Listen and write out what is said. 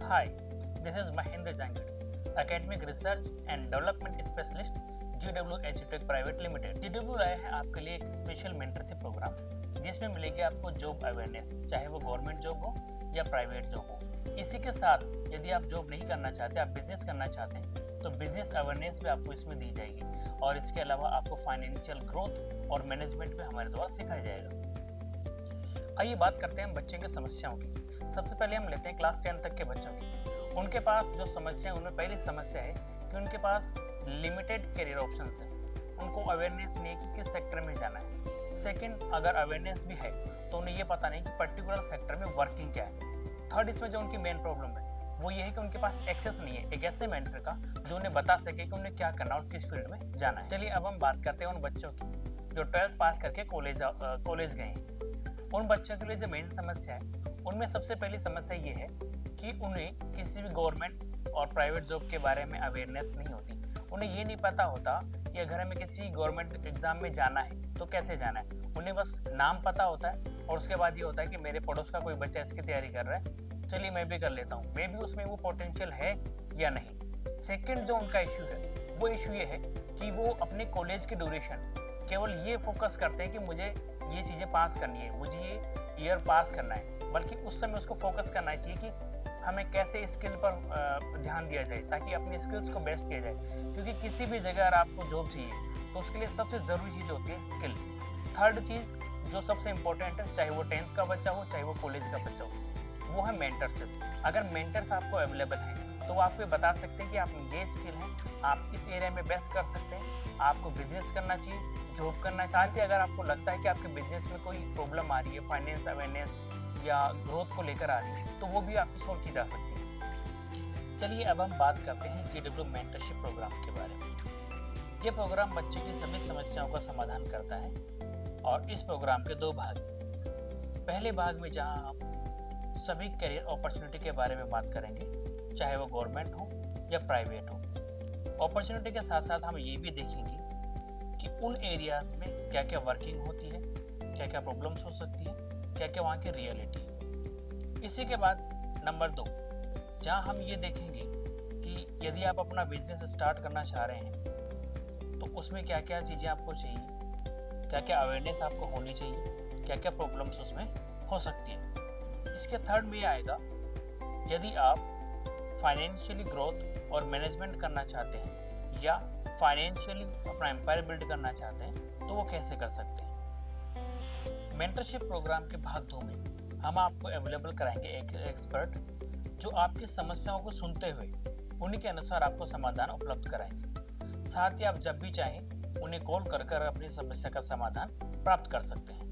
Hi, this is Mahendra Jangad, Academic Research and Development Specialist, GWH Tech Private Limited। GW आया है आपके लिए एक स्पेशल मेंटरशिप प्रोग्राम जिसमें मिलेगी आपको जॉब अवेयरनेस, चाहे वो गवर्नमेंट जॉब हो या प्राइवेट जॉब हो। इसी के साथ यदि आप जॉब नहीं करना चाहते, आप बिजनेस करना चाहते हैं तो बिजनेस अवेयरनेस भी आपको इसमें दी जाएगी और इसके अलावा आपको फाइनेंशियल ग्रोथ और मैनेजमेंट भी हमारे द्वारा सिखाया जाएगा। आइए बात करते हैं बच्चे की समस्याओं की। सबसे पहले हम लेते हैं क्लास 10 तक के बच्चों की। उनके पास जो समस्या है उनमें पहली समस्या है कि उनके पास लिमिटेड करियर ऑप्शंस हैं। उनको अवेयरनेस नहीं है कि किस सेक्टर में जाना है। सेकंड, अगर अवेयरनेस भी है तो उन्हें ये पता नहीं कि पर्टिकुलर सेक्टर में वर्किंग क्या है। थर्ड, इसमें जो उनकी मेन प्रॉब्लम है वो ये है कि उनके पास एक्सेस नहीं है एक ऐसे मेंटर का जो उन्हें बता सके कि उन्हें क्या करना है और किस फील्ड में जाना है। चलिए अब हम बात करते हैं उन बच्चों की जो 12th पास करके कॉलेज गए हैं। उन बच्चों के लिए जो मेन समस्या है उनमें सबसे पहली समस्या ये है कि उन्हें किसी भी गवर्नमेंट और प्राइवेट जॉब के बारे में अवेयरनेस नहीं होती। उन्हें ये नहीं पता होता कि अगर हमें किसी गवर्नमेंट एग्जाम में जाना है तो कैसे जाना है। उन्हें बस नाम पता होता है और उसके बाद ये होता है कि मेरे पड़ोस का कोई बच्चा इसकी तैयारी कर रहा है, चलिए मैं भी कर लेता हूँ, मे भी उसमें वो पोटेंशियल है या नहीं। सेकेंड जो उनका इशू है वो इशू ये है कि वो अपने कॉलेज के ड्यूरेशन केवल ये फोकस करते हैं कि मुझे ये चीज़ें पास करनी है, मुझे ये ईयर पास करना है, बल्कि उस समय उसको फोकस करना चाहिए कि हमें कैसे स्किल पर ध्यान दिया जाए ताकि अपनी स्किल्स को बेस्ट किया जाए। क्योंकि किसी भी जगह अगर आपको जॉब चाहिए तो उसके लिए सबसे ज़रूरी चीज़ होती है स्किल। थर्ड चीज़ जो सबसे इम्पोर्टेंट है, चाहे वो 10th का बच्चा हो चाहे वो कॉलेज का बच्चा हो, वो है मेंटरशिप। अगर मेंटर्स आपको अवेलेबल हैं तो वो आपको बता सकते हैं कि आप ये स्किल हैं, आप इस एरिया में बेस्ट कर सकते हैं, आपको बिजनेस करना चाहिए, जॉब करना चाहिए। अगर आपको लगता है कि आपके बिजनेस में कोई प्रॉब्लम आ रही है, फाइनेंस अवेयरनेस या ग्रोथ को लेकर आ रही है, तो वो भी आपको सॉल्व की जा सकती है। चलिए अब हम बात करते हैं GW मेंटरशिप प्रोग्राम के बारे में। ये प्रोग्राम बच्चे की सभी समस्याओं का समाधान करता है और इस प्रोग्राम के 2 भाग हैं। पहले भाग में जहां हम सभी करियर अपॉर्चुनिटी के बारे में बात करेंगे, चाहे वो गवर्नमेंट हो या प्राइवेट हो। अपॉर्चुनिटी के साथ साथ हम ये भी देखेंगे कि उन एरियाज में क्या क्या वर्किंग होती है, क्या क्या प्रॉब्लम्स हो सकती है, क्या क्या वहाँ की रियलिटी है। इसी के बाद नंबर 2 जहाँ हम ये देखेंगे कि यदि आप अपना बिजनेस स्टार्ट करना चाह रहे हैं तो उसमें क्या क्या चीज़ें आपको चाहिए, क्या क्या अवेयरनेस आपको होनी चाहिए, क्या क्या प्रॉब्लम्स उसमें हो सकती है। इसके थर्ड में आएगा यदि आप फाइनेंशियली ग्रोथ और मैनेजमेंट करना चाहते हैं या फाइनेंशियली अपना एम्पायर बिल्ड करना चाहते हैं तो वो कैसे कर सकते हैं। मेंटरशिप प्रोग्राम के भाग 2 में हम आपको अवेलेबल कराएंगे एक एक्सपर्ट जो आपकी समस्याओं को सुनते हुए उन्हीं के अनुसार आपको समाधान उपलब्ध कराएंगे। साथ ही आप जब भी चाहें उन्हें कॉल कर अपनी समस्या का समाधान प्राप्त कर सकते हैं।